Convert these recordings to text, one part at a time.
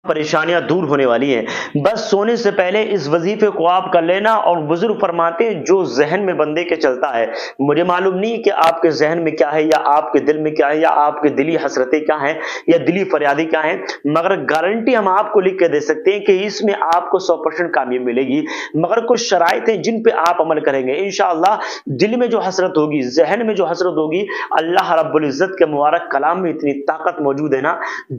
پریشانیاں دور ہونے والی ہیں۔ بس سونے سے پہلے اس وظیفے کو آپ کر لینا، اور بزرگ فرماتے ہیں جو ذہن میں بندے کے چلتا ہے، مجھے معلوم نہیں کہ آپ کے ذہن میں کیا ہے، یا آپ کے دل میں کیا ہے، یا آپ کے دلی حسرتیں کیا ہیں، یا دلی فریادیں کیا ہیں، مگر گارنٹی ہم آپ کو لکھ کے دے سکتے ہیں کہ اس میں آپ کو 100% کامیابی ملے گی۔ مگر کچھ شرائط ہیں جن پہ آپ عمل کریں گے، انشاءاللہ دل میں جو حسرت ہوگی، ذہن میں جو حسرت ہوگی، اللہ رب العزت کے مبارک کلام میں اتنی طاقت موجود ہے نا،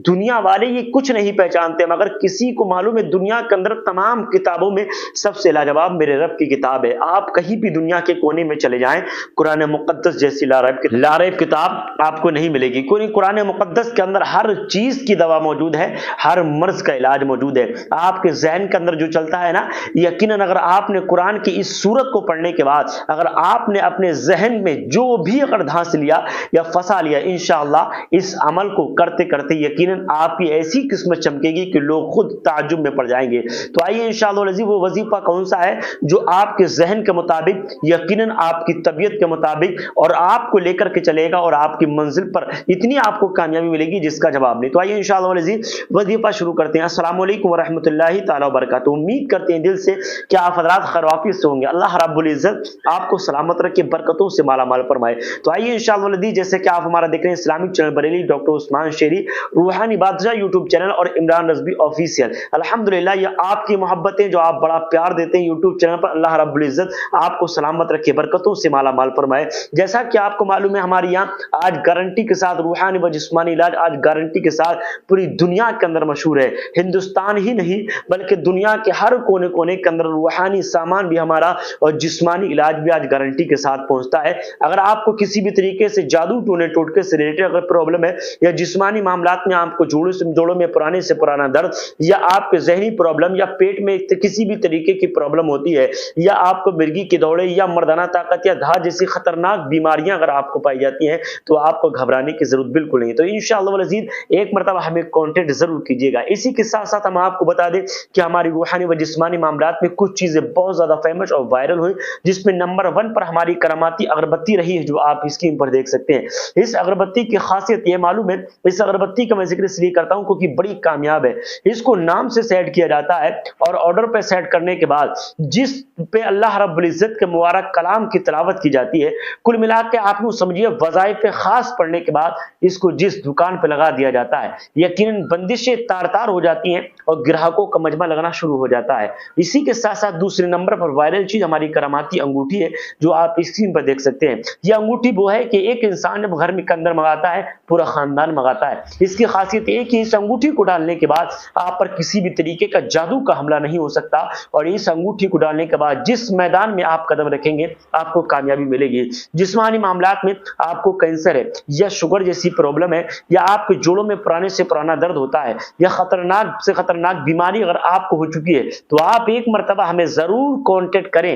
دنیا والے یہ کچھ نہیں پہچانتے، مگر کسی کو معلوم ہے دنیا کے اندر تمام کتابوں میں سب سے لاجواب میرے رب کی کتاب ہے۔ آپ کہیں بھی دنیا کے کونے میں چلے جائیں، قرآن مقدس جیسی لاریب کتاب آپ کو نہیں ملے گی۔ قرآن مقدس کے اندر ہر چیز کی دوا موجود ہے، ہر مرض کا علاج موجود ہے۔ آپ کے ذہن کے اندر جو چلتا ہے نا، یقیناً اگر آپ نے قرآن کی اس سورت کو پڑھنے کے بعد اگر آپ نے اپنے ذہن میں جو بھی اگر دھانس لیا یا پھنسا لیا، انشاءاللہ اس عمل کو کرتے کرتے یقیناً آپ کی ایسی قسمت چمکے گی کہ لوگ خود تعجب میں پڑ جائیں گے۔ تو آئیے انشاءاللہ العزیز وہ وظیفہ کون سا ہے جو آپ کے ذہن کے مطابق، یقیناً آپ کی طبیعت کے مطابق اور آپ کو لے کر کے چلے گا، اور آپ کی منزل پر اتنی آپ کو کامیابی ملے گی جس کا جواب نہیں۔ تو آئیے انشاءاللہ العزیز وظیفہ شروع کرتے ہیں۔ السلام علیکم ورحمۃ اللہ تعالی وبرکاتہ۔ امید کرتے ہیں دل سے کہ آپ حضرات خیر وافیت سے ہوں گے۔ اللہ رب العزت آپ کو سلامت رکھے، برکتوں سے مالا مال فرمائے۔ تو آئیے انشاءاللہ العزیز جیسے کہ آپ ہمارا دیکھ رہے ہیں اسلامک چینل بریلی ڈاکٹر عثمان شیری روحانی بادشاہ یوٹیوب چینل اور عمران رضوی آفیشیل، الحمدللہ یہ آپ کی محبتیں جو آپ بڑا پیار دیتے ہیں یوٹیوب چینل پر، اللہ رب العزت آپ کو سلامت رکھے، برکتوں سے مالا مال فرمائے۔ جیسا کہ آپ کو معلوم ہے ہمارے یہاں آج گارنٹی کے ساتھ روحانی و جسمانی علاج آج گارنٹی کے ساتھ پوری دنیا کے اندر مشہور ہے، ہندوستان ہی نہیں بلکہ دنیا کے ہر کونے کونے کے اندر روحانی سامان بھی ہمارا اور جسمانی علاج بھی آج گارنٹی کے ساتھ پہنچتا ہے۔ اگر آپ کو کسی بھی طریقے سے جادو ٹونے ٹوٹکے سے ریلیٹڈ اگر پرابلم ہے، یا جسمانی معاملات میں آپ کو جوڑوں میں پرانے سے پرانا درد، یا آپ کے ذہنی پرابلم، یا پیٹ میں کسی بھی طریقے کی پرابلم ہوتی ہے، یا آپ کو مرگی کے دوڑے یا مردانہ طاقت یا دھا جیسی خطرناک بیماریاں اگر آپ کو پائی جاتی ہیں، تو آپ کو گھبرانے کی ضرورت بالکل نہیں۔ تو انشاءاللہ العزیز ایک مرتبہ ہمیں کانٹیکٹ ضرور کیجیے گا۔ اسی کے ساتھ ساتھ ہم آپ کو بتا دیں کہ ہماری روحانی و جسمانی معاملات میں کچھ چیزیں بہت زیادہ فیمس اور وائرل ہوئی، جس میں نمبر 1 پر ہماری کراماتی اگربتی رہی ہے، جو آپ اسکرین پر دیکھ سکتے ہیں۔ اس اگربتی کی خاصیت یہ معلوم ہے، اس اگربتی کا میں ذکر اس لیے کرتا ہوں کیونکہ بڑی کامیاب ہے۔ اس کو نام سے سیٹ کیا جاتا ہے، اور آرڈر پہ سیٹ کرنے کے بعد جس پہ اللہ رب العزت کے مبارک کلام کی تلاوت کی جاتی ہے، کل ملا کے آپ کو سمجھیے وظائف خاص پڑھنے کے بعد اس کو جس دکان پہ لگا دیا جاتا ہے، یقیناً بندشیں تار تار ہو جاتی ہیں اور گراہکوں کا مجمع لگنا شروع ہو جاتا ہے۔ اسی کے ساتھ ساتھ دوسرے نمبر پر وائرل چیز ہماری کراماتی انگوٹھی ہے، جو آپ اسکرین پر دیکھ سکتے ہیں۔ یہ انگوٹھی وہ ہے کہ ایک انسان جب گھر میں کے اندر منگاتا ہے، پورا خاندان منگاتا ہے۔ اس کی خاصیت یہ کہ اس انگوٹھی کو ڈالنے کے بعد آپ پر کسی بھی طریقے کا جادو کا حملہ نہیں ہو سکتا، اور اس انگوٹھی کو ڈالنے کے بعد جس میدان میں آپ قدم رکھیں گے آپ کو کامیابی ملے گی۔ جسمانی معاملات میں آپ کو کینسر ہے یا شوگر جیسی پرابلم ہے، یا آپ کے جوڑوں میں پرانے سے پرانا درد ہوتا ہے، یا خطرناک سے خطرناک بیماری اگر آپ کو ہو چکی ہے، تو آپ ایک مرتبہ ہمیں ضرور کانٹیکٹ کریں،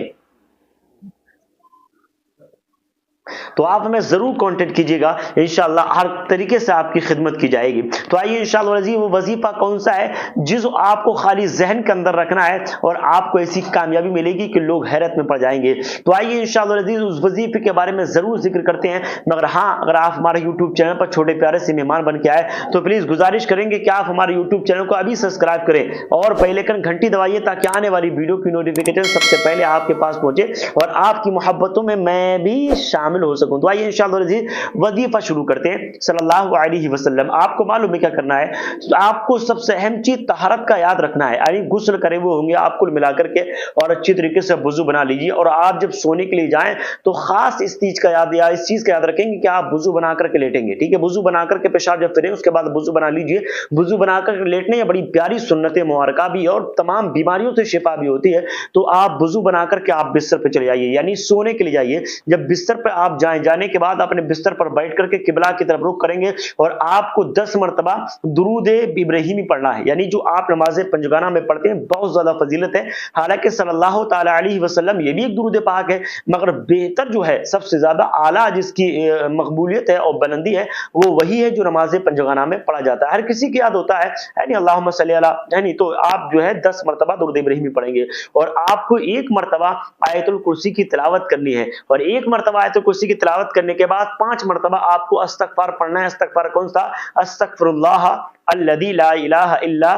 تو آپ ہمیں ضرور کانٹیکٹ کیجیے گا، انشاءاللہ ہر طریقے سے آپ کی خدمت کی جائے گی۔ تو آئیے انشاءاللہ العزیز وہ وظیفہ کون سا ہے جس آپ کو خالی ذہن کے اندر رکھنا ہے، اور آپ کو ایسی کامیابی ملے گی کہ لوگ حیرت میں پڑ جائیں گے۔ تو آئیے انشاءاللہ العزیز اس وظیفے کے بارے میں ضرور ذکر کرتے ہیں، مگر ہاں اگر آپ ہمارے یوٹیوب چینل پر چھوٹے پیارے سے مہمان بن کے آئے تو پلیز گزارش کریں گے کہ آپ ہمارے یوٹیوب چینل کو ابھی سبسکرائب کریں اور بیل آئیکن گھنٹی دبائیے، تاکہ آنے والی ویڈیو کی نوٹیفیکیشن سب سے پہلے آپ کے پاس پہنچے اور آپ کی محبتوں میں بھی شامل ہو سکوں۔ تو آئیے انشاءاللہ العزیز وظیفہ شروع کرتے ہیں۔ صلی اللہ علیہ وسلم، آپ کو معلوم ہے کیا کرنا ہے، آپ کو سب سے اہم چیز طہارت کا یاد رکھنا ہے، یعنی غسل کرے وہ ہوں گے آپ کو ملا کر کے، اور اچھی طریقے سے وضو بنا لیجیے، اور آپ جب سونے کے لیے جائیں تو خاص اس چیز کا یاد رکھیں گے کہ آپ وضو بنا کر کے لیٹیں گے، ٹھیک ہے؟ وضو بنا کر کے پیشاب جب پھریں اس کے بعد وضو بنا لیجیے۔ وضو بنا کر کے لیٹنے یہ بڑی پیاری سنت مبارکہ بھی ہے، اور تمام بیماریوں سے شفا بھی ہوتی ہے۔ تو آپ وضو بنا کر کے آپ بستر پہ چلے جائیے، یعنی سونے کے لیے جائیے۔ جب بستر پہ آپ جانے کے بعد اپنے بستر پر بیٹھ کر کے قبلہ کی طرف رخ کریں گے، اور آپ کو 10 مرتبہ درود ابراہیمی پڑھنا ہے، یعنی جو آپ نماز پنجگانہ میں پڑھتے ہیں، بہت زیادہ فضیلت ہے۔ حالانکہ صلی اللہ تعالی علیہ وسلم یہ بھی ایک درود پاک ہے، مگر بہتر جو ہے سب سے زیادہ اعلیٰ جس کی مقبولیت ہے اور بلندی ہے، وہ وہی ہے جو نماز پنجگانہ میں پڑھا جاتا ہے، ہر کسی کی یاد ہوتا ہے، یعنی اللہم صلی علی، یعنی تو آپ جو ہے 10 مرتبہ درود ابراہیمی پڑھیں گے، اور آپ کو ایک مرتبہ آیت الکرسی کی تلاوت کرنی ہے، اور ایک مرتبہ آیت الکرسی کی تلاوت کرنے کے بعد 5 مرتبہ آپ کو استغفار پڑھنا ہے۔ استغفار کون سا؟ استغفر اللہ الذی لا الہ الا